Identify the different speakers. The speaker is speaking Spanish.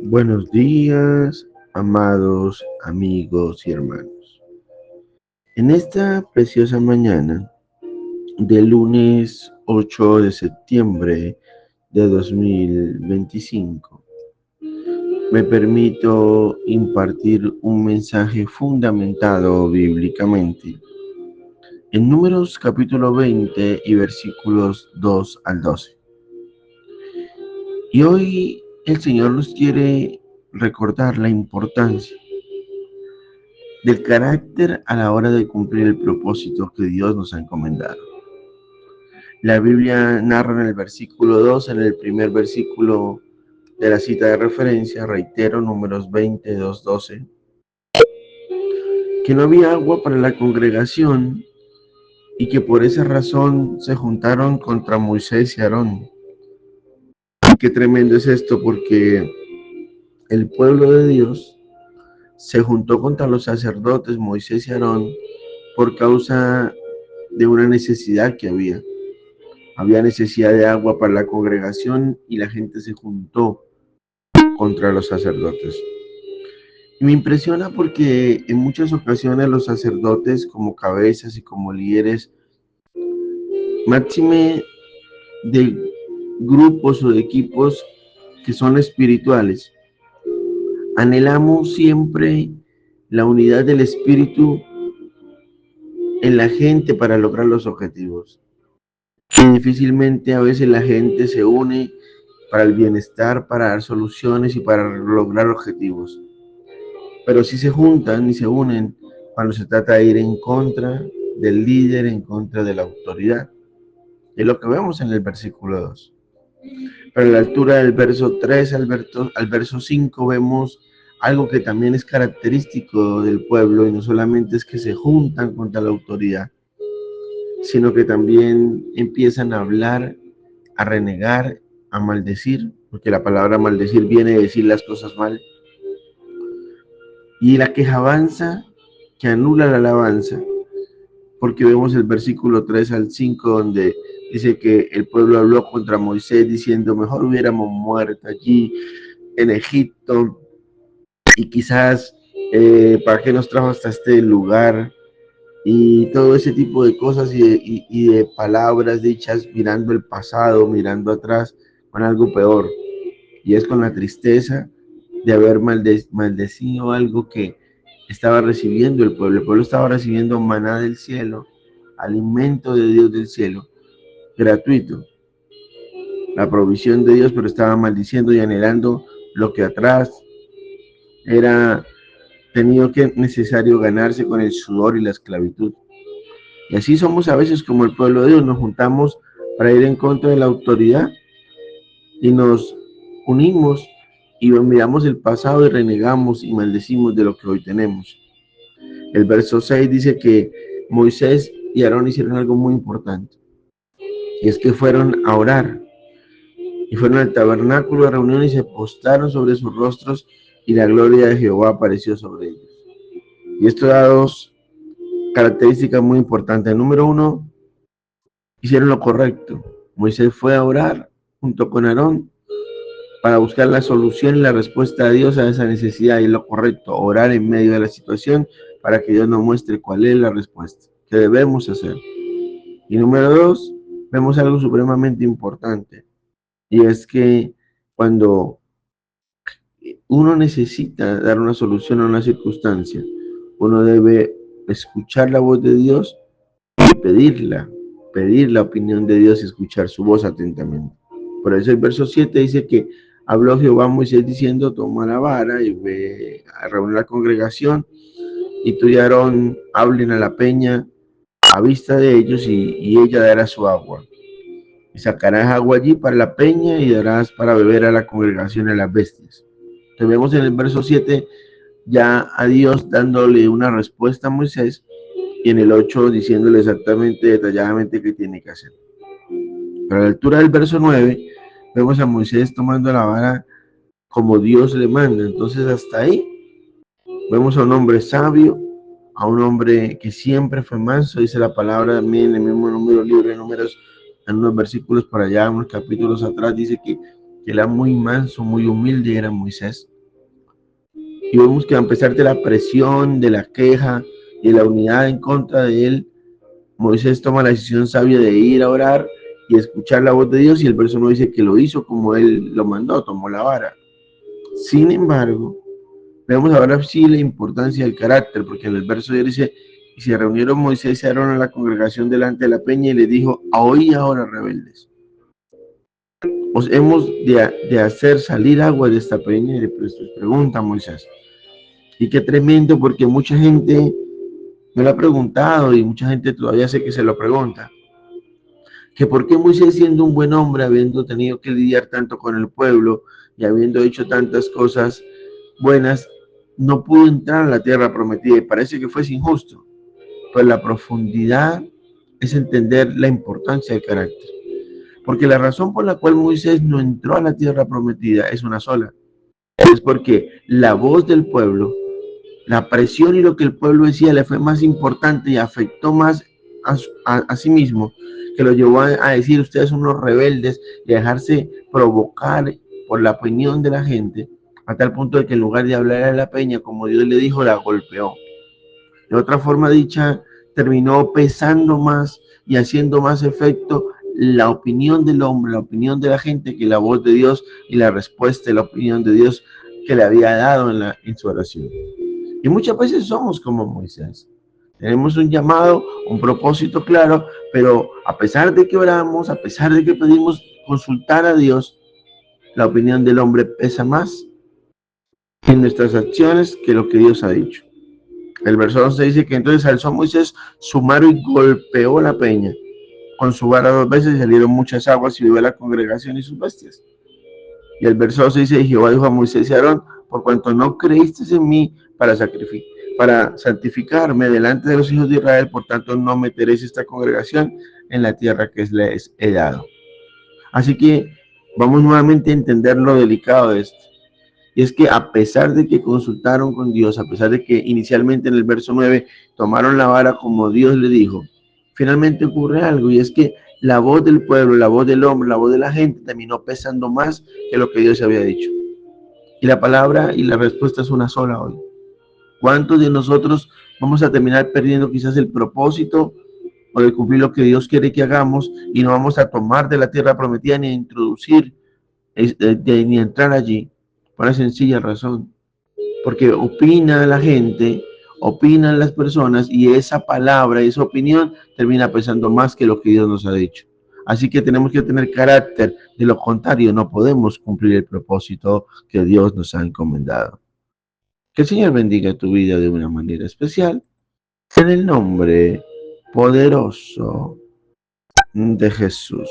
Speaker 1: Buenos días, amados amigos y hermanos. En esta preciosa mañana del lunes 8 de septiembre de 2025, me permito impartir un mensaje fundamentado bíblicamente en Números capítulo 20 y versículos 2 al 12. Y hoy el Señor nos quiere recordar la importancia del carácter a la hora de cumplir el propósito que Dios nos ha encomendado. La Biblia narra en el versículo 2, en el primer versículo de la cita de referencia, reitero, Números 22, 12, que no había agua para la congregación y que por esa razón se juntaron contra Moisés y Aarón. Y qué tremendo es esto, porque el pueblo de Dios se juntó contra los sacerdotes Moisés y Aarón por causa de una necesidad que había. Había necesidad de agua para la congregación y la gente se juntó contra los sacerdotes. Y me impresiona porque en muchas ocasiones los sacerdotes como cabezas y como líderes, máxime de grupos o de equipos que son espirituales, anhelamos siempre la unidad del espíritu en la gente para lograr los objetivos. Y difícilmente a veces la gente se une para el bienestar, para dar soluciones y para lograr objetivos. Pero sí se juntan y se unen cuando se trata de ir en contra del líder, en contra de la autoridad. Es lo que vemos en el versículo 2. Pero a la altura del verso 3 al verso 5 vemos algo que también es característico del pueblo, y no solamente es que se juntan contra la autoridad, sino que también empiezan a hablar, a renegar, a maldecir, porque la palabra maldecir viene de decir las cosas mal. Y la quejabanza que anula la alabanza, porque vemos el versículo 3 al 5 donde dice que el pueblo habló contra Moisés diciendo: mejor hubiéramos muerto allí en Egipto, y quizás para qué nos trajo hasta este lugar, y todo ese tipo de cosas y de palabras dichas mirando el pasado, mirando atrás, con algo peor, y es con la tristeza de haber maldecido algo que estaba recibiendo el pueblo. El pueblo estaba recibiendo maná del cielo, alimento de Dios del cielo, gratuito, la provisión de Dios, pero estaba maldiciendo y anhelando lo que atrás era tenido que necesario ganarse con el sudor y la esclavitud. Y así somos a veces como el pueblo de Dios, nos juntamos para ir en contra de la autoridad y nos unimos y miramos el pasado y renegamos y maldecimos de lo que hoy tenemos. El verso 6 dice que Moisés y Aarón hicieron algo muy importante, y es que fueron a orar, y fueron al tabernáculo de reunión y se postraron sobre sus rostros, y la gloria de Jehová apareció sobre ellos. Y esto da dos características muy importantes. Número uno, hicieron lo correcto. Moisés fue a orar junto con Aarón para buscar la solución y la respuesta de Dios a esa necesidad, y lo correcto, orar en medio de la situación para que Dios nos muestre cuál es la respuesta que debemos hacer. Y número dos, vemos algo supremamente importante, y es que cuando uno necesita dar una solución a una circunstancia, uno debe escuchar la voz de Dios y pedir la opinión de Dios y escuchar su voz atentamente. Por eso el verso 7 dice que habló Jehová a Moisés diciendo: toma la vara y ve a reunir la congregación, y tú y Aarón hablen a la peña a vista de ellos, y ella dará su agua. Y sacarás agua allí para la peña y darás para beber a la congregación y a las bestias. Entonces vemos en el verso 7 ya a Dios dándole una respuesta a Moisés, y en el 8 diciéndole exactamente, detalladamente qué tiene que hacer. Pero a la altura del verso 9 vemos a Moisés tomando la vara como Dios le manda. Entonces hasta ahí vemos a un hombre sabio, a un hombre que siempre fue manso. Dice la palabra también en el mismo libro de Números, en unos versículos por allá, unos capítulos atrás, dice que que era muy manso, muy humilde, era Moisés. Y vemos que a pesar de la presión, de la queja y de la unidad en contra de él, Moisés toma la decisión sabia de ir a orar y escuchar la voz de Dios, y el verso 1 dice que lo hizo como él lo mandó, tomó la vara. Sin embargo, vemos ahora sí la importancia del carácter, porque en el verso 10 dice: y se reunieron Moisés y Aarón a la congregación delante de la peña y les dijo: oí ahora, rebeldes, os hemos de hacer salir agua de esta peña. Y pues pregunta Moisés, y qué tremendo, porque mucha gente me lo ha preguntado y mucha gente todavía sé que se lo pregunta, que por qué Moisés, siendo un buen hombre, habiendo tenido que lidiar tanto con el pueblo y habiendo hecho tantas cosas buenas, no pudo entrar a la tierra prometida. Y parece que fue injusto, pero la profundidad es entender la importancia del carácter. Porque la razón por la cual Moisés no entró a la tierra prometida es una sola. Es porque la voz del pueblo, la presión y lo que el pueblo decía le fue más importante y afectó más a sí mismo, que lo llevó a decir: ustedes son unos rebeldes, y a dejarse provocar por la opinión de la gente, a tal punto de que en lugar de hablar a la peña como Dios le dijo, la golpeó. De otra forma dicha, terminó pesando más y haciendo más efecto la opinión del hombre, la opinión de la gente, que la voz de Dios y la respuesta y la opinión de Dios que le había dado en su oración. Y muchas veces somos como Moisés. Tenemos un llamado, un propósito claro, pero a pesar de que oramos, a pesar de que pedimos consultar a Dios, la opinión del hombre pesa más en nuestras acciones que lo que Dios ha dicho. El verso 11 dice que entonces alzó Moisés su mano y golpeó la peña con su vara 2 veces, y salieron muchas aguas y vivió la congregación y sus bestias. Y el verso 12 dice: y Jehová dijo a Moisés y a Aarón: por cuanto no creísteis en mí para santificarme delante de los hijos de Israel, por tanto no meteréis esta congregación en la tierra que les he dado. Así que vamos nuevamente a entender lo delicado de esto. Y es que a pesar de que consultaron con Dios, a pesar de que inicialmente en el verso 9 tomaron la vara como Dios le dijo, finalmente ocurre algo, y es que la voz del pueblo, la voz del hombre, la voz de la gente terminó pesando más que lo que Dios había dicho. Y la palabra y la respuesta es una sola hoy. ¿Cuántos de nosotros vamos a terminar perdiendo quizás el propósito o de cumplir lo que Dios quiere que hagamos, y no vamos a tomar de la tierra prometida ni a introducir ni a entrar allí? Por una sencilla razón: porque opina la gente, opinan las personas, y esa palabra, esa opinión termina pesando más que lo que Dios nos ha dicho. Así que tenemos que tener carácter, de lo contrario no podemos cumplir el propósito que Dios nos ha encomendado. Que el Señor bendiga tu vida de una manera especial, en el nombre poderoso de Jesús.